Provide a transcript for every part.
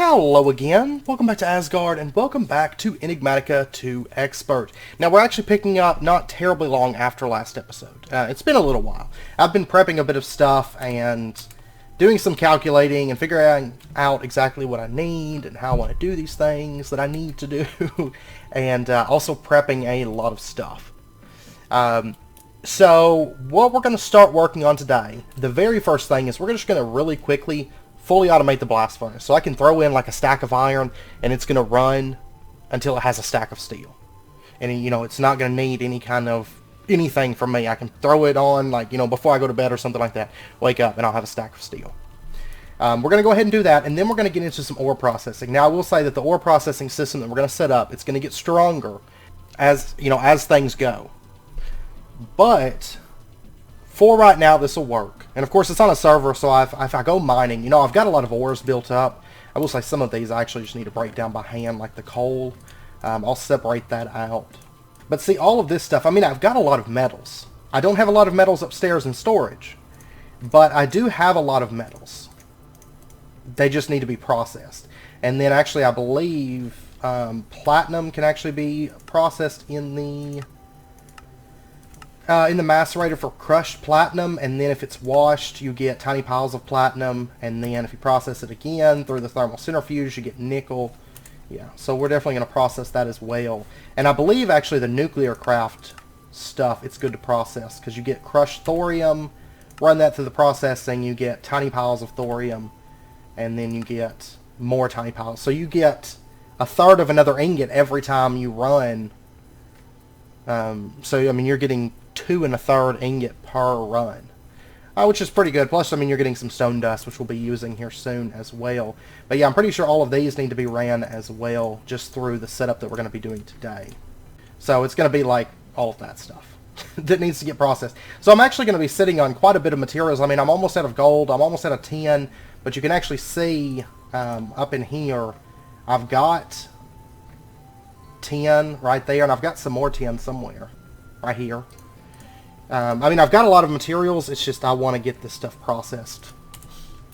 Hello again, welcome back to Asgard, and welcome back to Enigmatica to Expert. Now we're actually picking up not terribly long after last episode. It's been a little while. I've been prepping a bit of stuff and doing some calculating and figuring out exactly what I need and how I want to do these things that I need to do, and also prepping a lot of stuff. So what we're going to start working on today, the very first thing is we're just going to really quickly fully automate the blast furnace. So I can throw in like a stack of iron and it's going to run until it has a stack of steel. And you know, it's not going to need any kind of anything from me. I can throw it on like, you know, before I go to bed or something like that. Wake up and I'll have a stack of steel. We're going to go ahead and do that, and then we're going to get into some ore processing. Now I will say that the ore processing system that we're going to set up, it's going to get stronger as, you know, as things go. But for right now, this will work. And of course, it's on a server, so if I go mining, you know, I've got a lot of ores built up. I will say some of these I actually just need to break down by hand, like the coal. I'll separate that out. But see, all of this stuff, I mean, I've got a lot of metals. I don't have a lot of metals upstairs in storage, but I do have a lot of metals. They just need to be processed. And then actually, I believe platinum can actually be processed in the macerator for crushed platinum, and then if it's washed, you get tiny piles of platinum, and then if you process it again through the thermal centrifuge, you get nickel. Yeah, so we're definitely going to process that as well. And I believe actually the nuclear craft stuff, it's good to process, because you get crushed thorium, run that through the processing, you get tiny piles of thorium, and then you get more tiny piles. So you get a third of another ingot every time you run. So, I mean, you're getting 2 1/3 ingot per run, which is pretty good. Plus, I mean, you're getting some stone dust, which we'll be using here soon as well. But yeah, I'm pretty sure all of these need to be ran as well, just through the setup that we're going to be doing today. So it's going to be like all of that stuff that needs to get processed. So I'm actually going to be sitting on quite a bit of materials. I mean, I'm almost out of gold, I'm almost out of tin, but you can actually see up in here, I've got tin right there, and I've got some more tin somewhere right here. I mean, I've got a lot of materials, it's just I want to get this stuff processed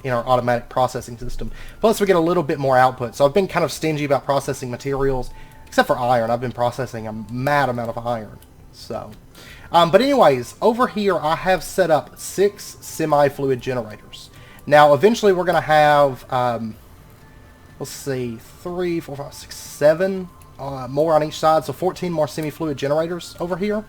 in our automatic processing system. Plus, we get a little bit more output. So I've been kind of stingy about processing materials, except for iron. I've been processing a mad amount of iron. So, but anyways, over here I have set up 6 semi-fluid generators. Now, eventually we're going to have, let's see, 3, 4, 5, 6, 7 more on each side. So 14 more semi-fluid generators over here.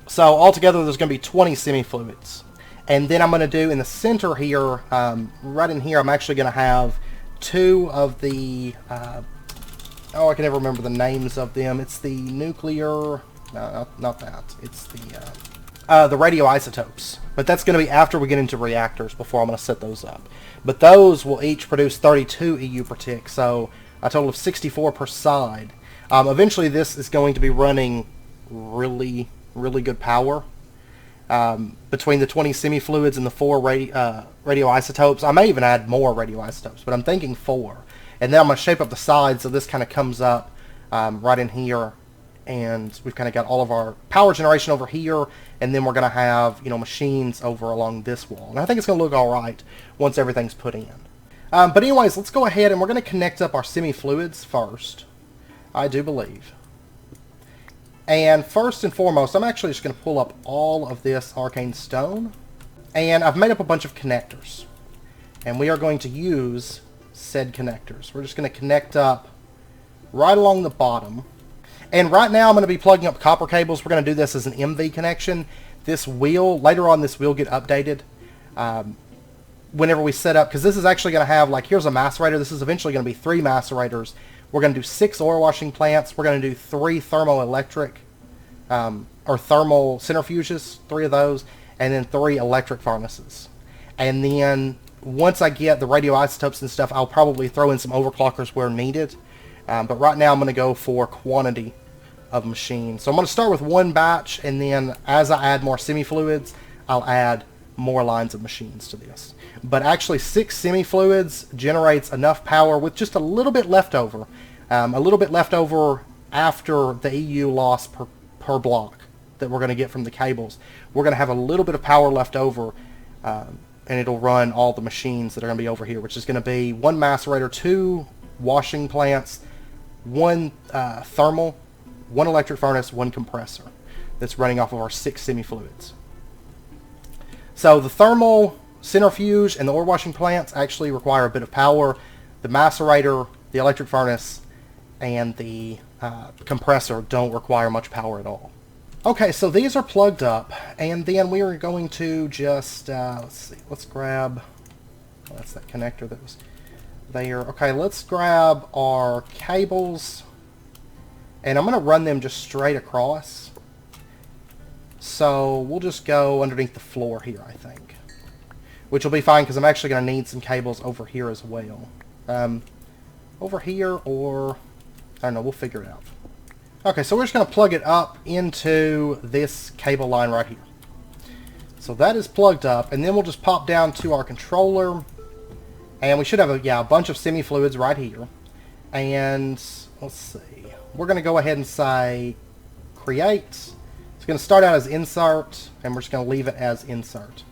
So altogether there's going to be 20 semi-fluids. And then I'm going to do in the center here, right in here, I'm actually going to have 2 of the, I can never remember the names of them. It's the nuclear, no, not that. It's the radioisotopes. But that's going to be after we get into reactors before I'm going to set those up. But those will each produce 32 EU per tick, so a total of 64 per side. Eventually this is going to be running really good power. Between the 20 semi-fluids and the 4 radioisotopes. I may even add more radioisotopes, but I'm thinking 4. And then I'm going to shape up the sides so this kind of comes up right in here. And we've kind of got all of our power generation over here, and then we're going to have, you know, machines over along this wall. And I think it's going to look alright once everything's put in. But anyways, let's go ahead and we're going to connect up our semi-fluids first, I do believe. And first and foremost, I'm actually just going to pull up all of this arcane stone. And I've made up a bunch of connectors. And we are going to use said connectors. We're just going to connect up right along the bottom. And right now I'm going to be plugging up copper cables. We're going to do this as an MV connection. This will, later on this will get updated whenever we set up. Because this is actually going to have, like, here's a macerator. This is eventually going to be 3 macerators. We're going to do 6 ore washing plants. We're going to do 3 thermoelectric or thermal centrifuges, 3 of those, and then 3 electric furnaces. And then once I get the radioisotopes and stuff, I'll probably throw in some overclockers where needed. But right now I'm going to go for quantity of machines. So I'm going to start with 1 batch, and then as I add more semi-fluids, I'll add more lines of machines to this. But actually 6 semi-fluids generates enough power with just a little bit left over. A little bit left over after the EU loss per block that we're going to get from the cables. We're going to have a little bit of power left over, and it'll run all the machines that are going to be over here, which is going to be 1 macerator, 2 washing plants, 1 thermal, 1 electric furnace, 1 compressor that's running off of our 6 semi-fluids. So the thermal, centrifuge, and the ore washing plants actually require a bit of power. The macerator, the electric furnace, and the compressor don't require much power at all. Okay, so these are plugged up, and then we are going to just, let's see, let's grab, oh, that's that connector that was there. Okay, let's grab our cables, and I'm going to run them just straight across. So we'll just go underneath the floor here, I think. Which will be fine, because I'm actually going to need some cables over here as well. Over here, or, I don't know, we'll figure it out. Okay, so we're just going to plug it up into this cable line right here. So that is plugged up, and then we'll just pop down to our controller, and we should have a bunch of semi-fluids right here. And let's see, we're going to go ahead and say create. It's going to start out as insert, and we're just going to leave it as insert.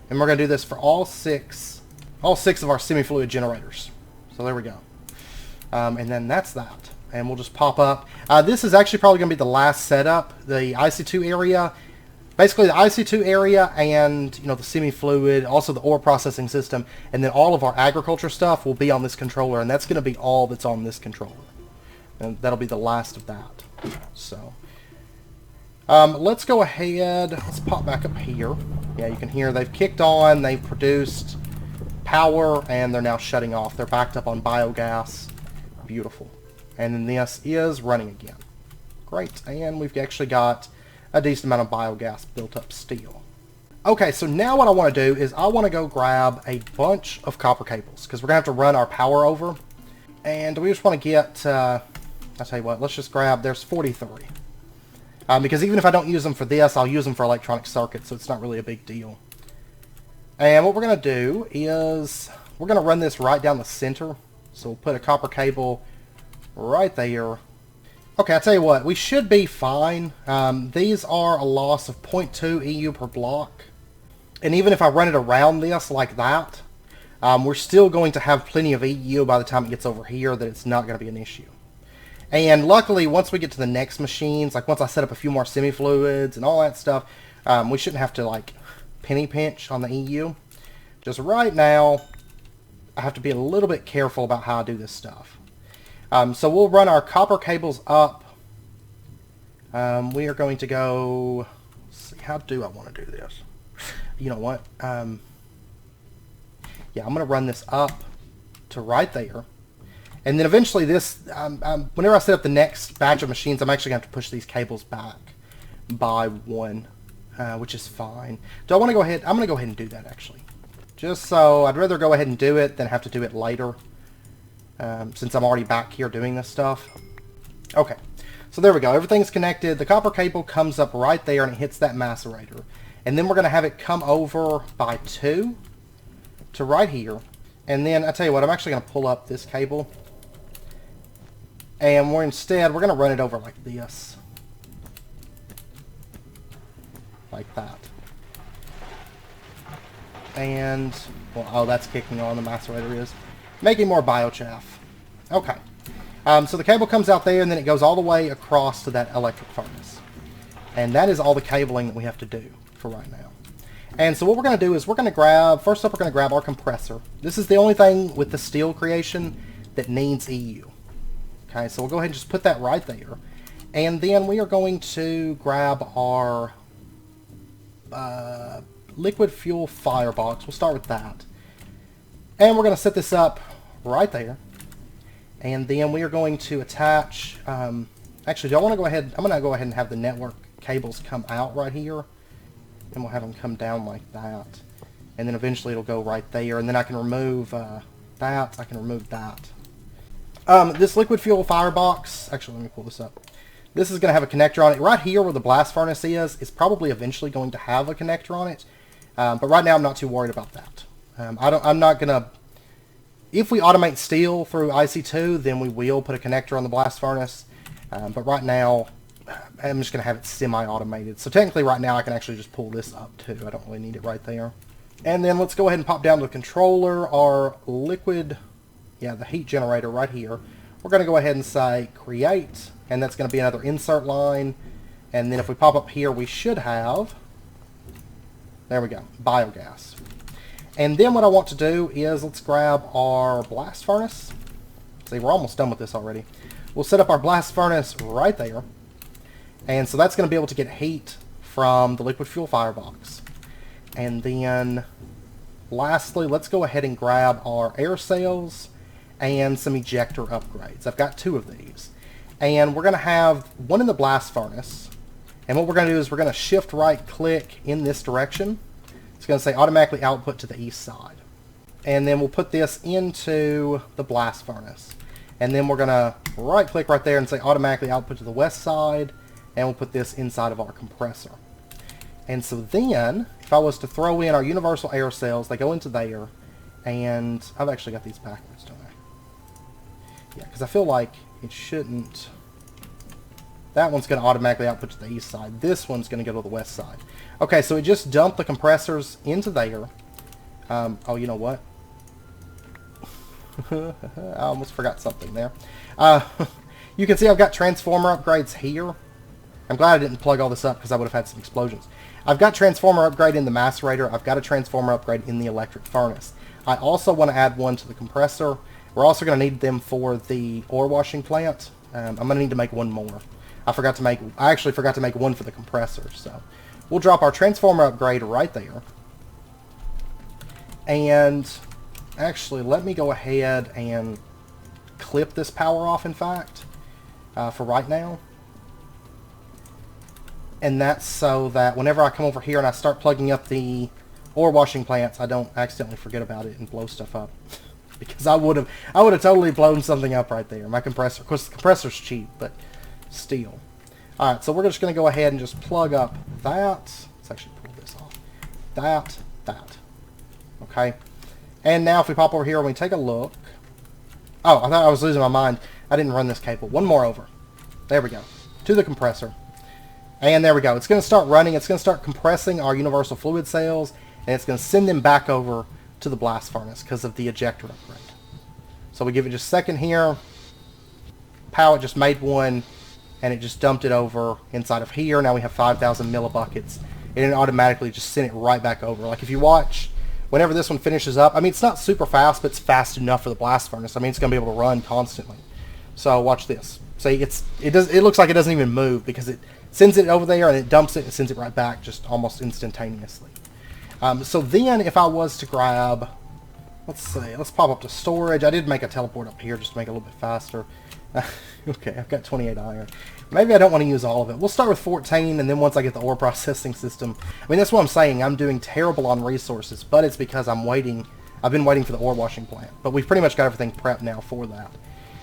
And we're going to do this for all six of our semi-fluid generators. So there we go. And then that's that. And we'll just pop up. This is actually probably going to be the last setup. The IC2 area, basically the IC2 area, and the semi-fluid, also the ore processing system, and then all of our agriculture stuff will be on this controller, and that's going to be all that's on this controller. And that'll be the last of that. So let's go ahead. Let's pop back up here. Yeah, you can hear they've kicked on. They've produced power, and they're now shutting off. They're backed up on biogas. Beautiful. And then this is running again. Great. And we've actually got a decent amount of biogas built up still. Okay, so now what I want to do is I want to go grab a bunch of copper cables, because we're going to have to run our power over. And we just want to get, I'll tell you what, let's just grab, there's 43. Because even if I don't use them for this, I'll use them for electronic circuits, so it's not really a big deal. And what we're going to do is we're going to run this right down the center. So we'll put a copper cable right there. Okay, I'll tell you what, we should be fine. These are a loss of 0.2 EU per block. And even if I run it around this like that, we're still going to have plenty of EU by the time it gets over here, that it's not going to be an issue. And luckily, once we get to the next machines, like once I set up a few more semi-fluids and all that stuff, we shouldn't have to like penny pinch on the EU. Just right now, I have to be a little bit careful about how I do this stuff. So we'll run our copper cables up. We are going to go, let's see, how do I want to do this? You know what? Yeah, I'm going to run this up to right there. And then eventually this, whenever I set up the next batch of machines, I'm actually going to have to push these cables back by 1, which is fine. Do I want to go ahead? I'm going to go ahead and do that, actually. Just so, I'd rather go ahead and do it than have to do it later, since I'm already back here doing this stuff. Okay, so there we go. Everything's connected. The copper cable comes up right there, and it hits that macerator. And then we're going to have it come over by 2 to right here. And then, I tell you what, I'm actually going to pull up this cable. And we're going to run it over like this. Like that. And, well, oh, that's kicking on, the macerator is. Making more biochaff. Okay. So the cable comes out there, and then it goes all the way across to that electric furnace. And that is all the cabling that we have to do for right now. And so what we're going to do is we're going to grab, first up we're going to grab our compressor. This is the only thing with the steel creation that needs EU. Okay, so we'll go ahead and just put that right there. And then we are going to grab our liquid fuel firebox. We'll start with that. And we're going to set this up right there. And then we are going to attach, actually, do I want to go ahead, I'm going to go ahead and have the network cables come out right here. And we'll have them come down like that. And then eventually it'll go right there. And then I can remove that, I can remove that. This liquid fuel firebox, actually let me pull this up. This is going to have a connector on it. Right here where the blast furnace is probably eventually going to have a connector on it. But right now I'm not too worried about that. I'm not going to, if we automate steel through IC2, then we will put a connector on the blast furnace. But right now, I'm just going to have it semi-automated. So technically right now I can actually just pull this up too. I don't really need it right there. And then let's go ahead and pop down to the controller our liquid the heat generator right here. We're going to go ahead and say create, and that's going to be another insert line. And then if we pop up here, we should have, there we go, biogas. And then what I want to do is let's grab our blast furnace. See, we're almost done with this already. We'll set up our blast furnace right there. And so that's going to be able to get heat from the liquid fuel firebox. And then lastly, let's go ahead and grab our air sails and some ejector upgrades. I've got 2 of these. And we're going to have one in the blast furnace. And what we're going to do is we're going to shift right click in this direction. It's going to say automatically output to the east side. And then we'll put this into the blast furnace. And then we're going to right click right there and say automatically output to the west side. And we'll put this inside of our compressor. And so then, if I was to throw in our universal air cells, they go into there. And I've actually got these backwards, don't I? Yeah, because I feel like it shouldn't. That one's going to automatically output to the east side. This one's going to go to the west side. Okay, so we just dumped the compressors into there. Oh, you know what? I almost forgot something there. You can see I've got transformer upgrades here. I'm glad I didn't plug all this up because I would have had some explosions. I've got transformer upgrade in the macerator. I've got a transformer upgrade in the electric furnace. I also want to add one to the compressor. We're also going to need them for the ore washing plant. I'm going to need to make one more. I actually forgot to make one for the compressor, so we'll drop our transformer upgrade right there. And actually, let me go ahead and clip this power off, in fact, for right now. And that's so that whenever I come over here and I start plugging up the ore washing plants, I don't accidentally forget about it and blow stuff up. Because I would have totally blown something up right there. My compressor, of course, the compressor's cheap, but still. Alright, so we're just going to go ahead and just plug up that. Let's actually pull this off. That. Okay. And now if we pop over here and we take a look. Oh, I thought I was losing my mind. I didn't run this cable. One more over. There we go. To the compressor. And there we go. It's going to start running. It's going to start compressing our universal fluid cells. And it's going to send them back over to the blast furnace because of the ejector upgrade. So we give it just a second here. Power just made one. And it just dumped it over inside of here. Now we have 5,000 millibuckets. And it automatically just sent it right back over. Like if you watch, whenever this one finishes up, I mean, it's not super fast, but it's fast enough for the blast furnace. I mean, it's going to be able to run constantly. So watch this. See, it looks like it doesn't even move because it sends it over there and it dumps it and sends it right back just almost instantaneously. So then if I was to grab, let's see, let's pop up to storage. I did make a teleport up here just to make it a little bit faster. Okay, I've got 28 iron. Maybe I don't want to use all of it. We'll start with 14, and then once I get the ore processing system... I mean, that's what I'm saying. I'm doing terrible on resources, but it's because I'm waiting. I've been waiting for the ore washing plant. But we've pretty much got everything prepped now for that.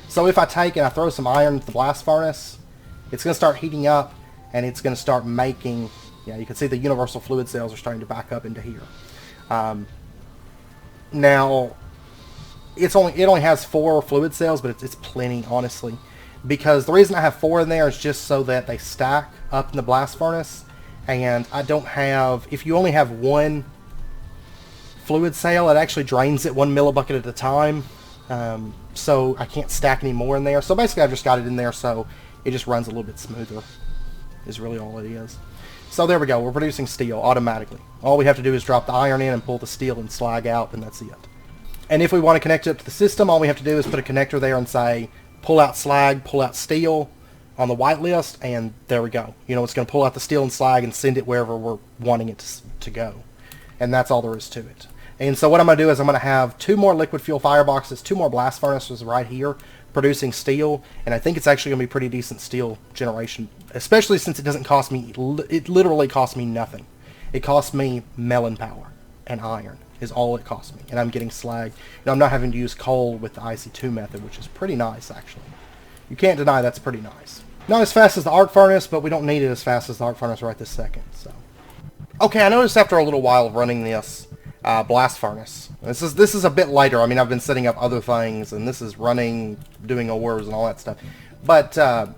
So if I take and I throw some iron into the blast furnace, it's going to start heating up, and it's going to start making... Yeah, you can see the universal fluid cells are starting to back up into here. Now... It only has 4 fluid cells, but it's plenty, honestly. Because the reason I have 4 in there is just so that they stack up in the blast furnace. And I don't have... If you only have 1 fluid cell, it actually drains it 1 millibucket at a time. So I can't stack any more in there. So basically I've just got it in there so it just runs a little bit smoother. Is really all it is. So there we go. We're producing steel automatically. All we have to do is drop the iron in and pull the steel and slag out, and that's it. And if we want to connect it up to the system, all we have to do is put a connector there and say, pull out slag, pull out steel on the whitelist, and there we go. You know, it's going to pull out the steel and slag and send it wherever we're wanting it to go. And that's all there is to it. And so what I'm going to do is I'm going to have 2 more liquid fuel fireboxes, 2 more blast furnaces right here, producing steel. And I think it's actually going to be pretty decent steel generation, especially since it doesn't cost me, it literally costs me nothing. It costs me melon power and iron. Is all it costs me, and I'm getting slag. You know, I'm not having to use coal with the IC2 method, which is pretty nice, actually. You can't deny that's pretty nice. Not as fast as the arc furnace, but we don't need it as fast as the arc furnace right this second. So, okay, I noticed after a little while of running this blast furnace, this is a bit later. I mean, I've been setting up other things, and this is running, doing ores and all that stuff. But I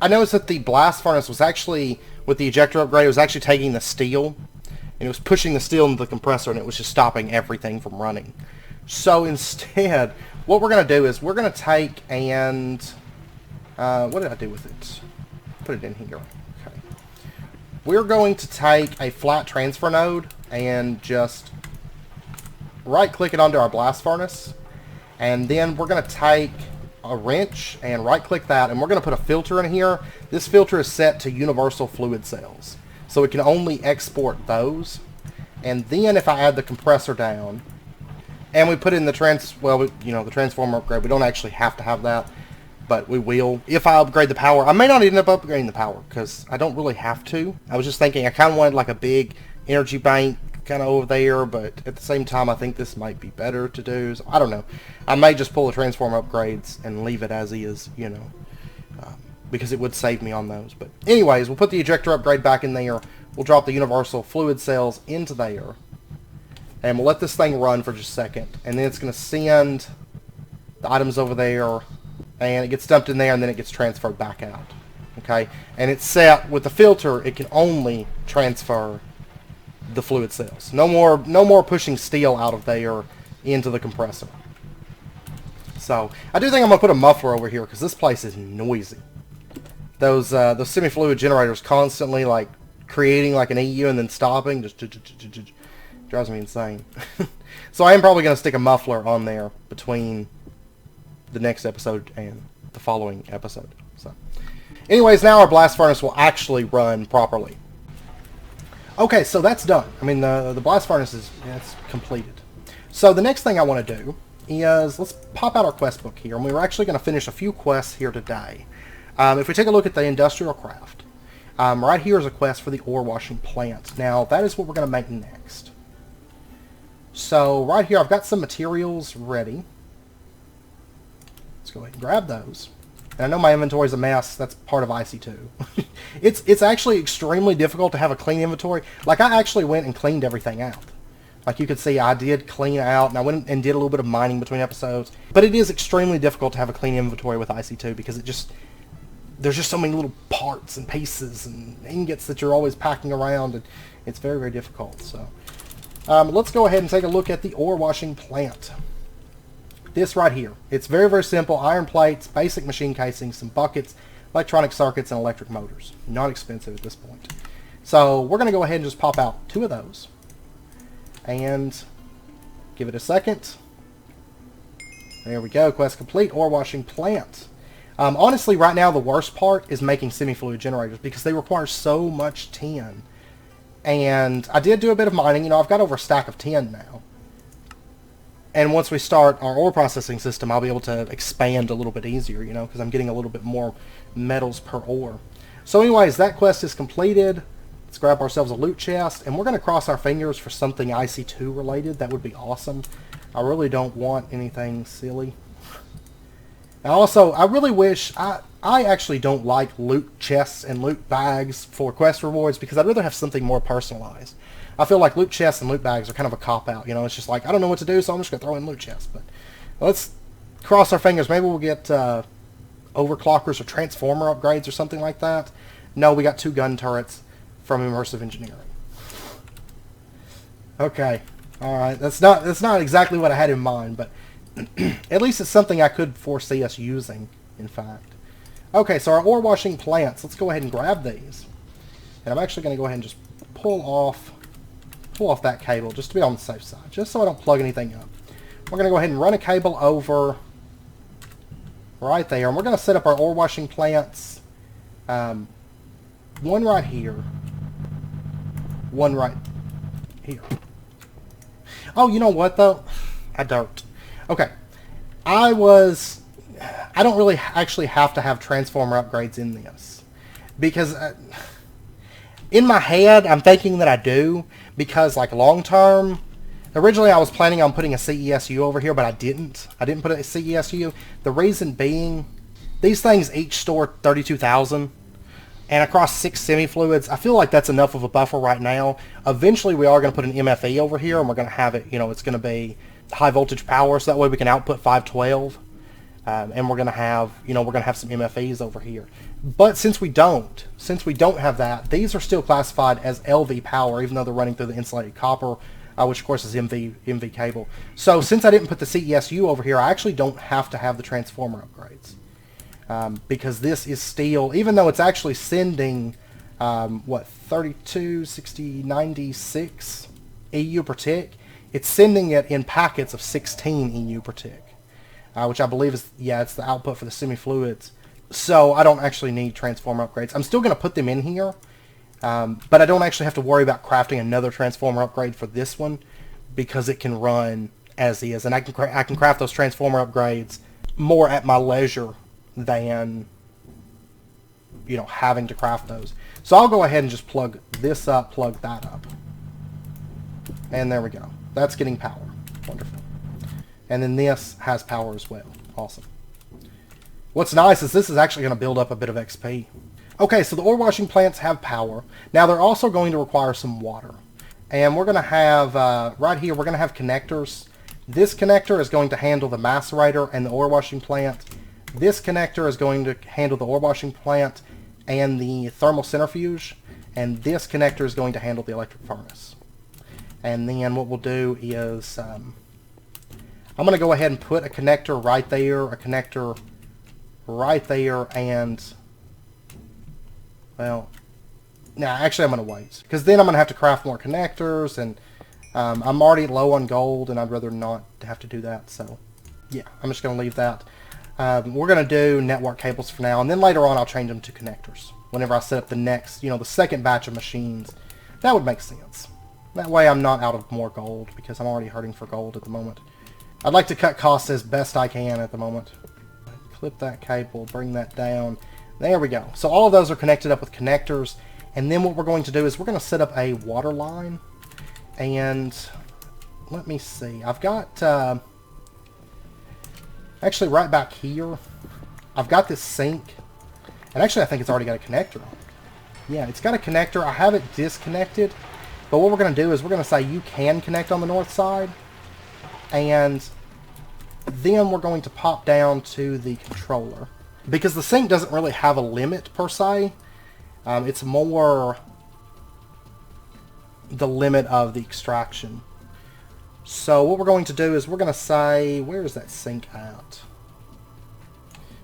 noticed that the blast furnace was actually, with the ejector upgrade, it was actually taking the steel. And it was pushing the steel into the compressor, and it was just stopping everything from running. So instead, what we're going to do is we're going to take and... what did I do with it? Put it in here. Okay. We're going to take a flat transfer node and just right-click it onto our blast furnace. And then we're going to take a wrench and right-click that, and we're going to put a filter in here. This filter is set to universal fluid cells, so it can only export those. And then if I add the compressor down, and we put in the the transformer upgrade, we don't actually have to have that, but we will. If I upgrade the power, I may not end up upgrading the power, because I don't really have to. I was just thinking I kind of wanted like a big energy bank kind of over there, but at the same time I think this might be better to do, so I don't know. I may just pull the transformer upgrades and leave it as is, because it would save me on those. But anyways, we'll put the ejector upgrade back in there, we'll drop the universal fluid cells into there, and we'll let this thing run for just a second, and then it's going to send the items over there, and it gets dumped in there, and then it gets transferred back out. Okay, and it's set with the filter, it can only transfer the fluid cells. No more pushing steel out of there into the compressor. So I do think I'm gonna put a muffler over here because this place is noisy. Those semi-fluid generators constantly like creating like an EU and then stopping, just drives me insane. So I am probably gonna stick a muffler on there between the next episode and the following episode. So anyways, now our blast furnace will actually run properly. Okay, so that's done. I mean, the blast furnace is completed. So the next thing I want to do is, let's pop out our quest book here, and we're actually going to finish a few quests here today. If we take a look at the industrial craft, right here is a quest for the ore washing plant. Now, that is what we're going to make next. So right here, I've got some materials ready. Let's go ahead and grab those. And I know my inventory is a mess. That's part of IC2. It's actually extremely difficult to have a clean inventory. Like, I actually went and cleaned everything out. Like, you could see I did clean out, and I went and did a little bit of mining between episodes. But it is extremely difficult to have a clean inventory with IC2 because there's just so many little parts and pieces and ingots that you're always packing around, and it's very, very difficult. So let's go ahead and take a look at the ore washing plant. This right here. It's very, very simple. Iron plates, basic machine casings, some buckets, electronic circuits, and electric motors. Not expensive at this point. So we're going to go ahead and just pop out 2 of those. And give it a second. There we go. Quest complete. Ore washing plant. Honestly, right now the worst part is making semi-fluid generators because they require so much tin. And I did do a bit of mining. I've got over a stack of tin now. And once we start our ore processing system, I'll be able to expand a little bit easier, because I'm getting a little bit more metals per ore. So anyways, that quest is completed. Let's grab ourselves a loot chest, and we're going to cross our fingers for something IC2 related. That would be awesome. I really don't want anything silly. Now also, I really wish... I actually don't like loot chests and loot bags for quest rewards because I'd rather have something more personalized. I feel like loot chests and loot bags are kind of a cop-out. It's just like, I don't know what to do, so I'm just going to throw in loot chests. But let's cross our fingers. Maybe we'll get overclockers or transformer upgrades or something like that. No, we got 2 gun turrets from immersive engineering. Okay. Alright. That's not exactly what I had in mind, but at least it's something I could foresee us using, in fact. Okay, so our ore washing plants. Let's go ahead and grab these. And I'm actually going to go ahead and just pull off that cable just to be on the safe side, just so I don't plug anything up. We're going to go ahead and run a cable over right there, and we're going to set up our ore washing plants. One right here, one right here. Oh, you know what though? I don't. Okay, I don't really actually have to have transformer upgrades in this because in my head I'm thinking that I do. Because, like, long-term, originally I was planning on putting a CESU over here, but I didn't. I didn't put a CESU. The reason being, these things each store 32,000. And across 6 semi-fluids, I feel like that's enough of a buffer right now. Eventually, we are going to put an MFE over here, and we're going to have it, it's going to be high-voltage power, so that way we can output 512. And we're going to have, some MFEs over here. But since we don't have that, these are still classified as LV power, even though they're running through the insulated copper. which of course is MV cable. So since I didn't put the CESU over here, I actually don't have to have the transformer upgrades. Because this is still, even though it's actually sending, 32, 60, 96 EU per tick, it's sending it in packets of 16 EU per tick. Which I believe is, yeah, it's the output for the semi-fluids. So I don't actually need transformer upgrades. I'm still going to put them in here, but I don't actually have to worry about crafting another transformer upgrade for this one, because it can run as is. And I can craft those transformer upgrades more at my leisure than, you know, having to craft those. So I'll go ahead and just plug this up, plug that up. And there we go. That's getting power. Wonderful. And then this has power as well. Awesome. What's nice is this is actually going to build up a bit of XP. Okay, so the ore washing plants have power. Now they're also going to require some water. And we're going to have, right here, we're going to have connectors. This connector is going to handle the macerator and the ore washing plant. This connector is going to handle the ore washing plant and the thermal centrifuge. And this connector is going to handle the electric furnace. And then what we'll do is, I'm going to go ahead and put a connector right there, a connector right there, and, well, nah, actually I'm going to wait. Because then I'm going to have to craft more connectors, and I'm already low on gold, and I'd rather not have to do that. So, yeah, I'm just going to leave that. We're going to do network cables for now, and then later on I'll change them to connectors. Whenever I set up the next, you know, the second batch of machines. That would make sense. That way I'm not out of more gold, because I'm already hurting for gold at the moment. I'd like to cut costs as best I can at the moment. Clip that cable, bring that down. There we go. So all of those are connected up with connectors. And then what we're going to do is we're going to set up a water line. And let me see. I've got, actually right back here, I've got this sink. And actually I think it's already got a connector on it. Yeah, it's got a connector. I have it disconnected. But what we're going to do is we're going to say you can connect on the north side. And then we're going to pop down to the controller. Because the sink doesn't really have a limit per se. It's more the limit of the extraction. So what we're going to do is we're going to say, where is that sink at?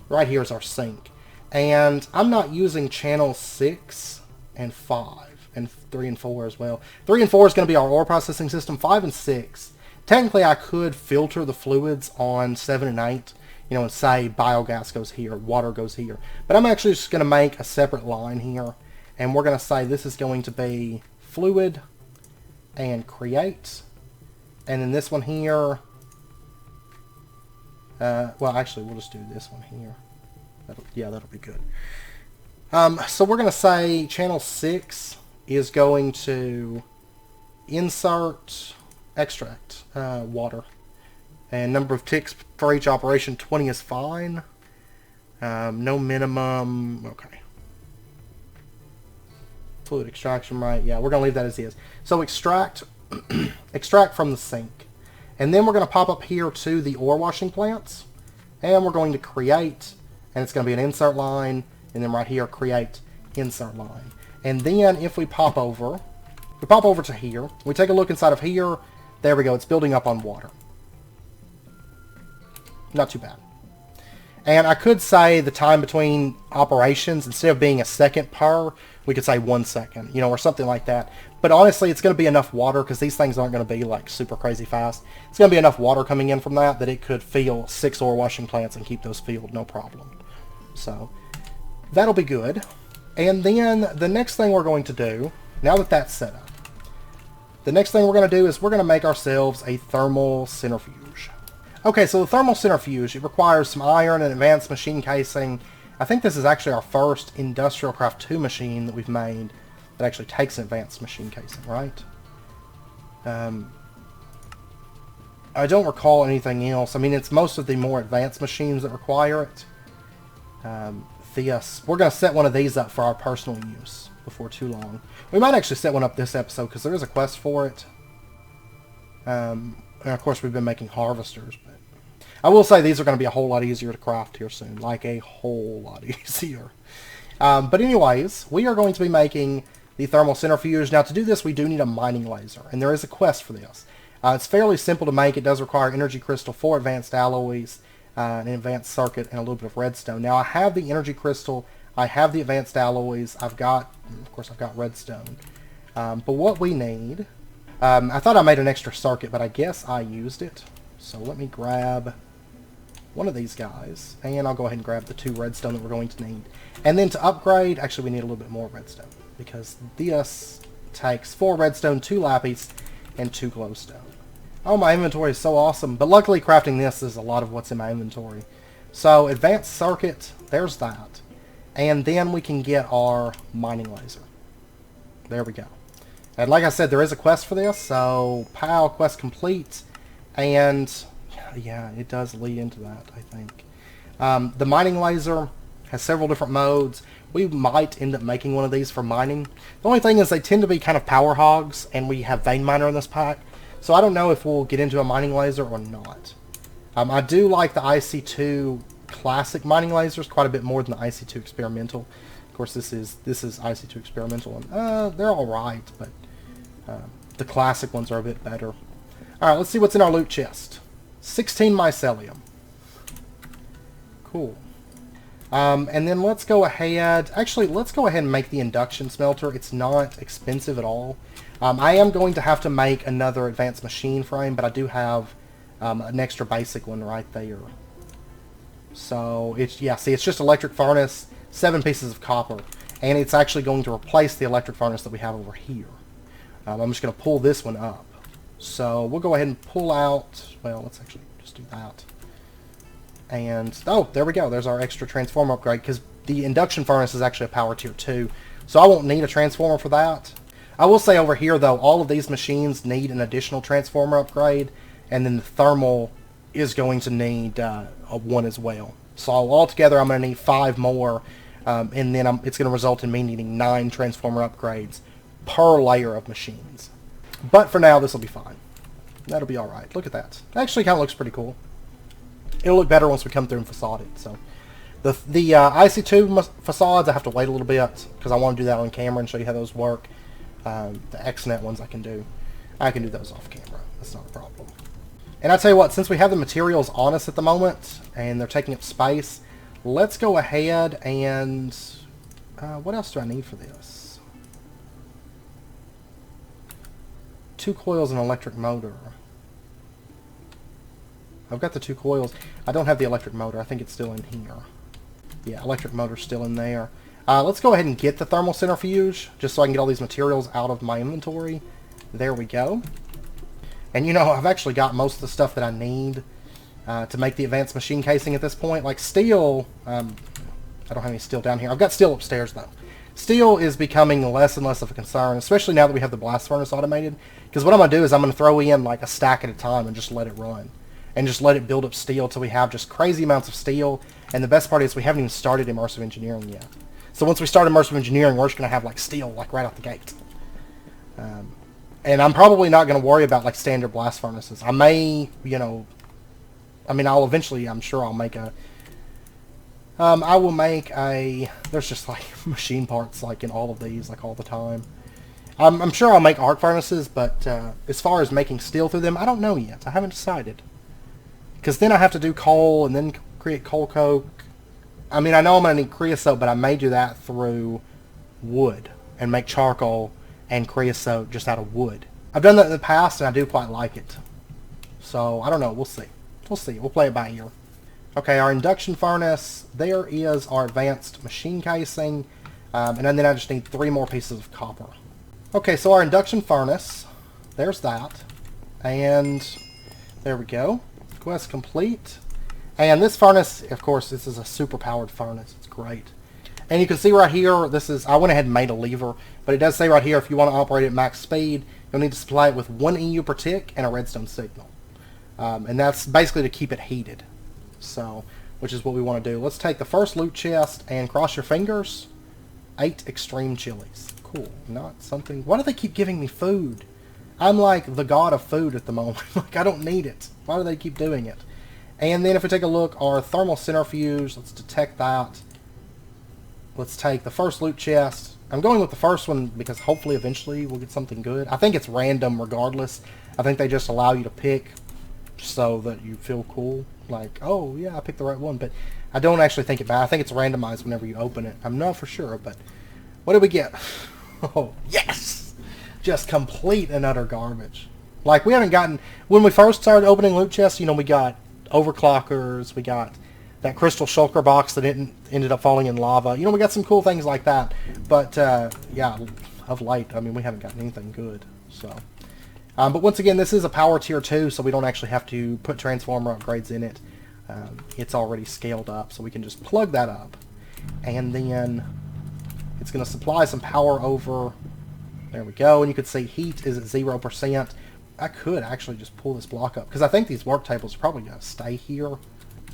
Right here is our sink. And I'm not using channel 6 and 5. And 3 and 4 as well. 3 and 4 is going to be our ore processing system. 5 and 6. Technically, I could filter the fluids on 7 and 8, you know, and say biogas goes here, water goes here. But I'm actually just going to make a separate line here, and we're going to say this is going to be fluid and create. And then this one here, well, actually, we'll just do this one here. That'll be good. So we're going to say channel 6 is going to insert extract water, and number of ticks for each operation 20 is fine. No minimum. Okay, fluid extraction, right? Yeah, we're gonna leave that as is. So extract extract from the sink, and then we're going to pop up here to the ore washing plants, and we're going to create, and it's going to be an insert line, and then right here create insert line. And then if we pop over to here, we take a look inside of here. There we go, it's building up on water. Not too bad. And I could say the time between operations, instead of being a second per, we could say 1 second, you know, or something like that. But honestly, it's going to be enough water, because these things aren't going to be like super crazy fast. It's going to be enough water coming in from that it could fill 6 ore washing plants and keep those filled, no problem. So that'll be good. And then the next thing we're going to do, now that that's set up, the next thing we're going to do is we're going to make ourselves a thermal centrifuge. Okay, so the thermal centrifuge, it requires some iron and advanced machine casing. I think this is actually our first Industrial Craft 2 machine that we've made that actually takes an advanced machine casing, right? I don't recall anything else. I mean, it's most of the more advanced machines that require it. We're going to set one of these up for our personal use before too long. We might actually set one up this episode, because there is a quest for it. And of course, we've been making harvesters, but I will say these are going to be a whole lot easier to craft here soon. Like a whole lot easier. But anyways, we are going to be making the thermal centrifuge. Now to do this we do need a mining laser, and there is a quest for this. It's fairly simple to make. It does require energy crystal, 4 advanced alloys, an advanced circuit, and a little bit of redstone. Now I have the energy crystal, I have the advanced alloys, of course I've got redstone. But what we need, I thought I made an extra circuit, but I guess I used it. So let me grab one of these guys, and I'll go ahead and grab the 2 redstone that we're going to need. And then to upgrade, actually we need a little bit more redstone, because this takes 4 redstone, 2 lapis, and 2 glowstone. Oh, my inventory is so awesome, but luckily crafting this is a lot of what's in my inventory. So advanced circuit, there's that. And then we can get our mining laser. There we go. And like I said, there is a quest for this, so POW, quest complete. And yeah, it does lead into that, I think. The mining laser has several different modes. We might end up making one of these for mining. The only thing is they tend to be kind of power hogs, and we have vein miner in this pack. So I don't know if we'll get into a mining laser or not. I do like the IC2 classic mining lasers quite a bit more than the IC2 experimental. Of course, this is IC2 experimental, and they're all right, but the classic ones are a bit better. All right, let's see what's in our loot chest. 16 mycelium. Cool. And then let's go ahead. Actually, let's go ahead and make the induction smelter. It's not expensive at all. I am going to have to make another advanced machine frame, but I do have an extra basic one right there. So it's, yeah, see, it's just electric furnace, 7 pieces of copper, and it's actually going to replace the electric furnace that we have over here. I'm just going to pull this one up. So we'll go ahead and pull out, well, let's actually just do that. And, oh, there we go. There's our extra transformer upgrade, because the induction furnace is actually a power tier 2. So I won't need a transformer for that. I will say over here, though, all of these machines need an additional transformer upgrade, and then the thermal is going to need one as well. So altogether, I'm going to need 5 more, and then it's going to result in me needing 9 transformer upgrades per layer of machines. But for now, this will be fine. That'll be alright. Look at that. It actually kind of looks pretty cool. It'll look better once we come through and facade it. So the IC2 facades, I have to wait a little bit because I want to do that on camera and show you how those work. The XNet ones I can do those off camera. That's not a problem. And I tell you what, since we have the materials on us at the moment and they're taking up space, let's go ahead and what else do I need for this? 2 coils and electric motor. I've got the 2 coils. I don't have the electric motor. I think it's still in here. Yeah, electric motor's still in there. Let's go ahead and get the thermal centrifuge, just so I can get all these materials out of my inventory. There we go. And you know, I've actually got most of the stuff that I need to make the advanced machine casing at this point. Like steel, I don't have any steel down here. I've got steel upstairs, though. Steel is becoming less and less of a concern, especially now that we have the blast furnace automated. Because what I'm going to do is I'm going to throw in like a stack at a time and just let it run. And just let it build up steel till we have just crazy amounts of steel. And the best part is we haven't even started immersive engineering yet. So once we start immersive engineering, we're just going to have like steel like right out the gate. And I'm probably not going to worry about like standard blast furnaces. I may, you know, I mean, I'll eventually, I'm sure I'll make a, I will make a, there's just like machine parts like in all of these like all the time. I'm sure I'll make arc furnaces, but as far as making steel through them, I don't know yet. I haven't decided. Because then I have to do coal and then create coal coke. I mean, I know I'm going to need creosote, but I may do that through wood and make charcoal and creosote just out of wood. I've done that in the past, and I do quite like it. So, I don't know. We'll see. We'll see. We'll play it by ear. Okay, our induction furnace. There is our advanced machine casing. And then I just need 3 more pieces of copper. Okay, so our induction furnace. There's that. And there we go. Quest complete. And this furnace, of course, this is a super powered furnace. It's great. And you can see right here, this is, I went ahead and made a lever, but it does say right here, if you want to operate at max speed, you'll need to supply it with 1 EU per tick and a redstone signal. And that's basically to keep it heated. So, which is what we want to do. Let's take the first loot chest and cross your fingers. 8 extreme chilies. Cool. Not something, why do they keep giving me food? I'm like the god of food at the moment. Like, I don't need it. Why do they keep doing it? And then if we take a look, our thermal centrifuge, let's detect that. Let's take the first loot chest, I'm going with the first one because hopefully eventually we'll get something good. I think it's random regardless. I think they just allow you to pick so that you feel cool. Like, oh yeah, I picked the right one. But I don't actually think it matters. I think it's randomized whenever you open it. I'm not for sure, but what did we get? Oh, yes! Just complete and utter garbage. Like, we haven't gotten... When we first started opening loot chests, you know, we got overclockers, we got that crystal shulker box that ended up falling in lava. You know, we got some cool things like that. But, yeah, of late, I mean, we haven't gotten anything good, so... but once again, this is a power tier 2, so we don't actually have to put transformer upgrades in it. It's already scaled up, so we can just plug that up. And then it's going to supply some power over... There we go, and you can see heat is at 0%. I could actually just pull this block up, because I think these work tables are probably going to stay here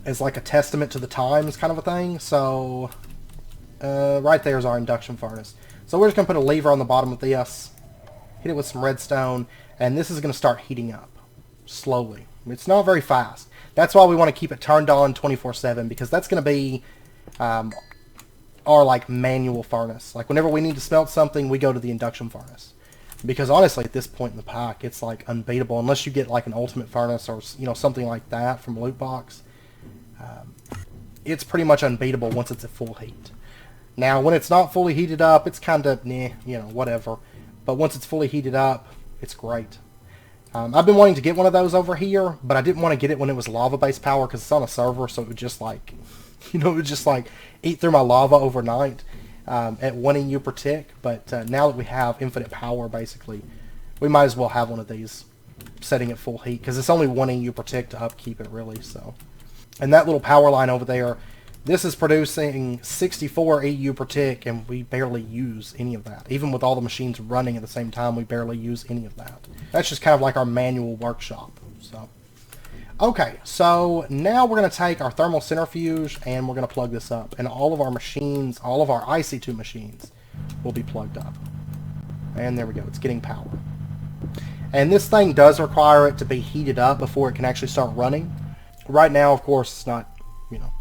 as like a testament to the times kind of a thing. So, right there is our induction furnace. So we're just going to put a lever on the bottom of this, hit it with some redstone, and this is going to start heating up slowly. It's not very fast. That's why we want to keep it turned on 24/7, because that's going to be our like manual furnace. Like whenever we need to smelt something, we go to the induction furnace. Because honestly, at this point in the pack, it's like unbeatable unless you get like an ultimate furnace or, you know, something like that from loot box. It's pretty much unbeatable once it's at full heat. Now, when it's not fully heated up, it's kind of, you know, whatever. But once it's fully heated up, it's great. I've been wanting to get one of those over here, but I didn't want to get it when it was lava-based power because it's on a server, so it would just like, you know, it would just like eat through my lava overnight at 1 EU per tick. But now that we have infinite power, basically, we might as well have one of these setting at full heat because it's only 1 EU per tick to upkeep it, really. So, and that little power line over there, this is producing 64 EU per tick, and we barely use any of that. Even with all the machines running at the same time, we barely use any of that. That's just kind of like our manual workshop. So, okay, so now we're going to take our thermal centrifuge, and we're going to plug this up. And all of our machines, all of our IC2 machines, will be plugged up. And there we go, it's getting power. And this thing does require it to be heated up before it can actually start running. Right now, of course, it's not, you know,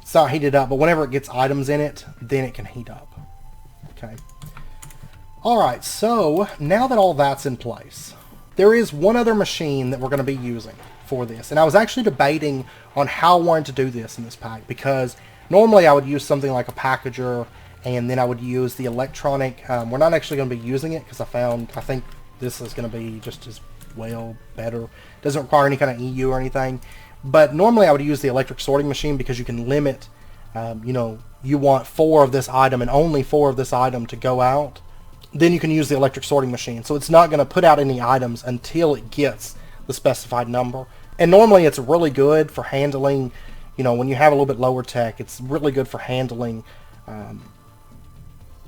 it's not heated up, but whenever it gets items in it, then it can heat up. Okay. Alright, so now that all that's in place, there is one other machine that we're going to be using for this. And I was actually debating on how I wanted to do this in this pack, because normally I would use something like a packager, and then I would use the electronic. We're not actually going to be using it, because I think this is going to be just as well, better. Doesn't require any kind of EU or anything. But normally I would use the electric sorting machine because you can limit, you know, you want 4 of this item and only 4 of this item to go out. Then you can use the electric sorting machine. So it's not going to put out any items until it gets the specified number. And normally it's really good for handling, you know, when you have a little bit lower tech, it's really good for handling,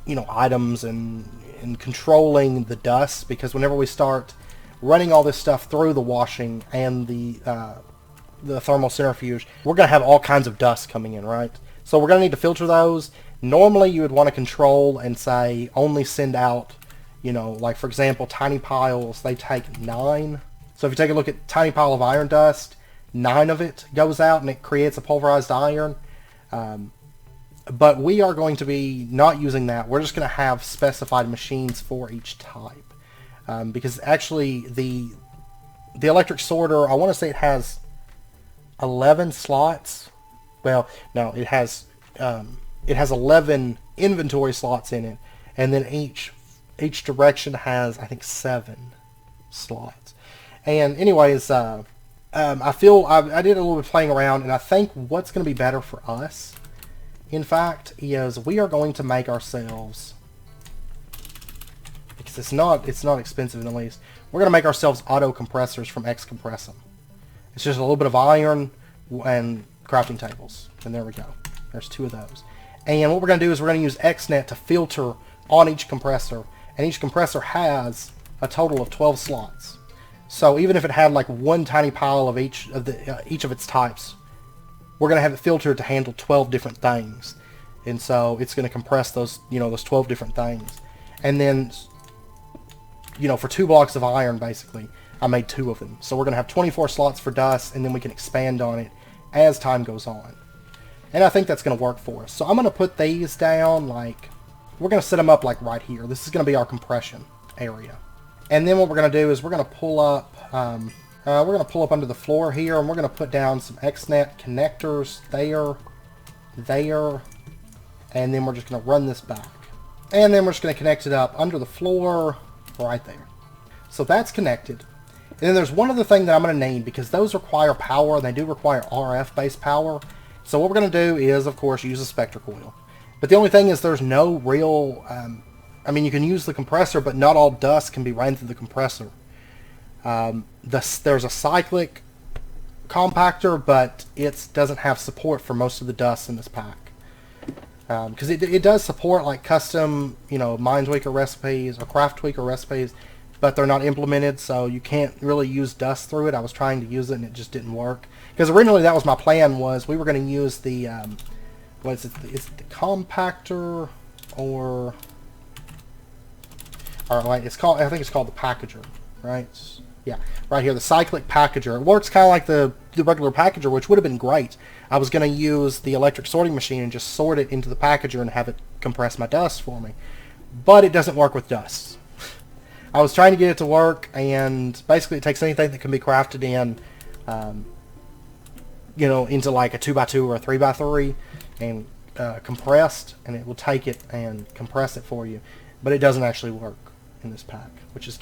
you know, items and controlling the dust. Because whenever we start running all this stuff through the washing and the thermal centrifuge, we're going to have all kinds of dust coming in, right? So we're going to need to filter those. Normally you would want to control and say only send out, you know, like for example, tiny piles, they take 9. So if you take a look at tiny pile of iron dust, 9 of it goes out and it creates a pulverized iron. But we are going to be not using that. We're just going to have specified machines for each type. Because actually the electric sorter, I want to say it has 11 slots. Well, no, it has 11 inventory slots in it, and then each direction has, I think, 7 slots. And anyways, I did a little bit playing around, and I think what's going to be better for us, in fact, is we are going to make ourselves, because it's not expensive at least, we're going to make ourselves auto compressors from Compressor. It's just a little bit of iron and crafting tables. And there we go. There's 2 of those. And what we're going to do is we're going to use XNet to filter on each compressor. And each compressor has a total of 12 slots. So even if it had like 1 tiny pile of each of its types, we're going to have it filtered to handle 12 different things. And so it's going to compress those, you know, those 12 different things. And then, you know, for 2 blocks of iron, basically, I made 2 of them. So we're going to have 24 slots for dust, and then we can expand on it as time goes on. And I think that's going to work for us. So I'm going to put these down like we're going to set them up like right here. This is going to be our compression area. And then what we're going to do is we're going to pull up under the floor here, and we're going to put down some XNet connectors there, and then we're just going to run this back. And then we're just going to connect it up under the floor right there. So that's connected. And then there's one other thing that I'm going to need, because those require power, and they do require RF-based power. So what we're going to do is, of course, use a spectre coil. But the only thing is there's no real... I mean, you can use the compressor, but not all dust can be ran through the compressor. There's a cyclic compactor, but it doesn't have support for most of the dust in this pack. Because it does support like custom, mine tweaker recipes or craft tweaker recipes, but they're not implemented, so you can't really use dust through it. I was trying to use it and it just didn't work. Because originally that was my plan, was we were going to use the, what is it? Is it the compactor or like it's called? I think it's called the packager, right? Yeah, right here, the cyclic packager. It works kind of like the regular packager, which would have been great. I was going to use the electric sorting machine and just sort it into the packager and have it compress my dust for me. But it doesn't work with dust. I was trying to get it to work, and basically it takes anything that can be crafted in, into like a 2x2 or a 3x3 and compressed, and it will take it and compress it for you. But it doesn't actually work in this pack, which is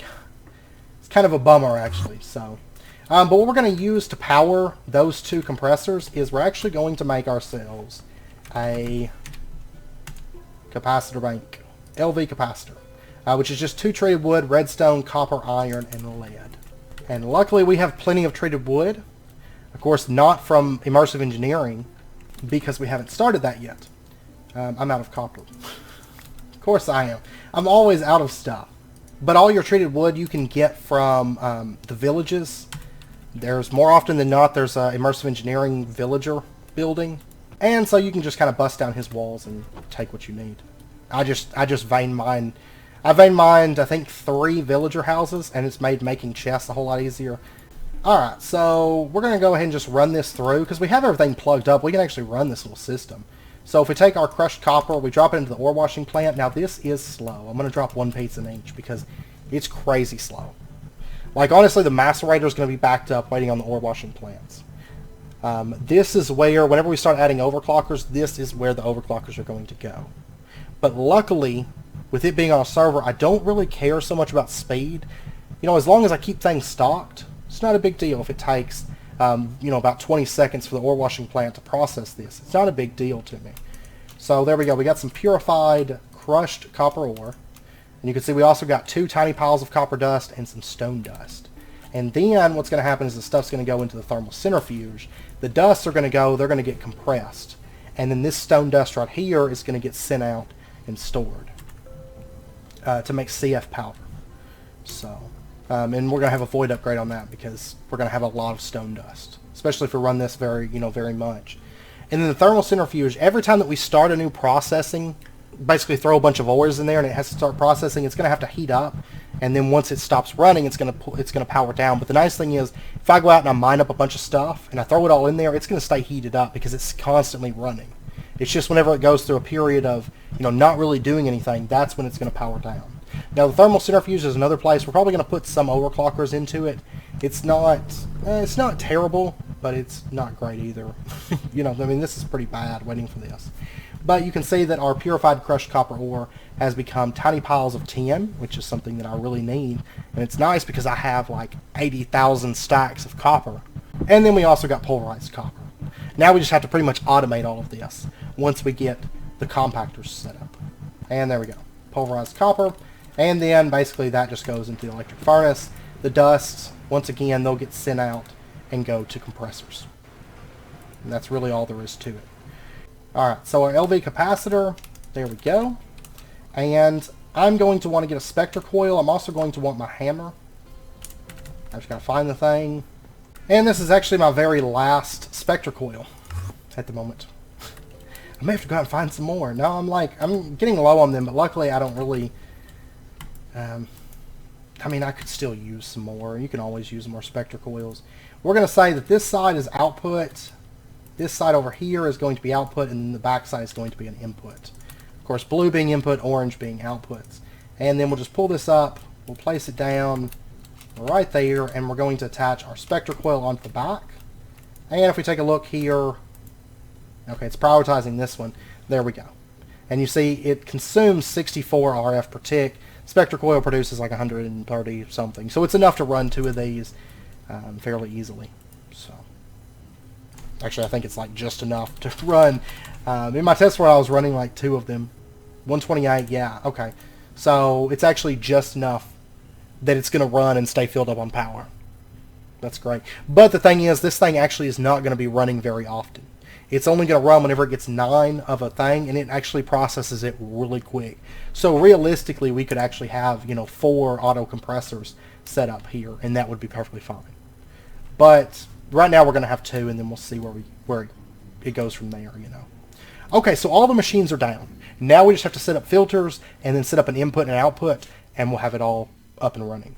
kind of a bummer, actually. So, but what we're going to use to power those two compressors is we're actually going to make ourselves a capacitor bank, LV capacitor, which is just 2 treated wood, redstone, copper, iron, and lead. And luckily we have plenty of treated wood. Of course, not from immersive engineering, because we haven't started that yet. I'm out of copper. Of course I am. I'm always out of stuff. But all your treated wood you can get from the villages. There's more often than not, there's a immersive engineering villager building. And so you can just kind of bust down his walls and take what you need. I just vein mined. I vein mined, I think, 3 villager houses, and it's made making chests a whole lot easier. Alright, so we're going to go ahead and just run this through, because we have everything plugged up. We can actually run this little system. So if we take our crushed copper, we drop it into the ore washing plant. Now this is slow. I'm going to drop 1 piece an inch because it's crazy slow. Like, honestly, the macerator is going to be backed up waiting on the ore washing plants. This is where, whenever we start adding overclockers, this is where the overclockers are going to go. But luckily, with it being on a server, I don't really care so much about speed. As long as I keep things stocked, it's not a big deal if it takes about 20 seconds for the ore washing plant to process this. It's not a big deal to me. So there we go. We got some purified, crushed copper ore. And you can see we also got 2 tiny piles of copper dust and some stone dust. And then what's going to happen is the stuff's going to go into the thermal centrifuge. The dusts are going to go, they're going to get compressed. And then this stone dust right here is going to get sent out and stored to make CF powder. So... and we're going to have a void upgrade on that because we're going to have a lot of stone dust, especially if we run this very much. And then the thermal centrifuge, every time that we start a new processing, basically throw a bunch of ores in there and it has to start processing, it's going to have to heat up, and then once it stops running, it's going to power down. But the nice thing is, if I go out and I mine up a bunch of stuff and I throw it all in there, it's going to stay heated up because it's constantly running. It's just whenever it goes through a period of not really doing anything, that's when it's going to power down. Now the thermal centrifuge is another place. We're probably going to put some overclockers into it. It's not terrible, but it's not great either. This is pretty bad waiting for this. But you can see that our purified crushed copper ore has become tiny piles of tin, which is something that I really need. And it's nice because I have like 80,000 stacks of copper. And then we also got pulverized copper. Now we just have to pretty much automate all of this once we get the compactors set up. And there we go. Pulverized copper. And then basically that just goes into the electric furnace. The dust, once again, they'll get sent out and go to compressors. And that's really all there is to it. Alright, so our LV capacitor, there we go. And I'm going to want to get a spectre coil. I'm also going to want my hammer. I just gotta find the thing. And this is actually my very last spectre coil at the moment. I may have to go out and find some more. No, I'm getting low on them, but luckily I don't really... I could still use some more. You can always use more spectre coils. We're going to say that this side is output. This side over here is going to be output, and then the back side is going to be an input. Of course, blue being input, orange being outputs. And then we'll just pull this up, we'll place it down right there, and we're going to attach our spectre coil onto the back. And if we take a look here, okay, it's prioritizing this one. There we go. And you see it consumes 64 RF per tick. Spectre coil produces like 130 something. So it's enough to run 2 of these fairly easily. So actually, I think it's like just enough to run. In my test where I was running like 2 of them. 128, yeah, okay. So it's actually just enough that it's going to run and stay filled up on power. That's great. But the thing is, this thing actually is not going to be running very often. It's only going to run whenever it gets 9 of a thing, and it actually processes it really quick. So realistically, we could actually have, 4 auto compressors set up here, and that would be perfectly fine. But right now we're going to have 2, and then we'll see where it goes from there, Okay, so all the machines are down. Now we just have to set up filters, and then set up an input and output, and we'll have it all up and running.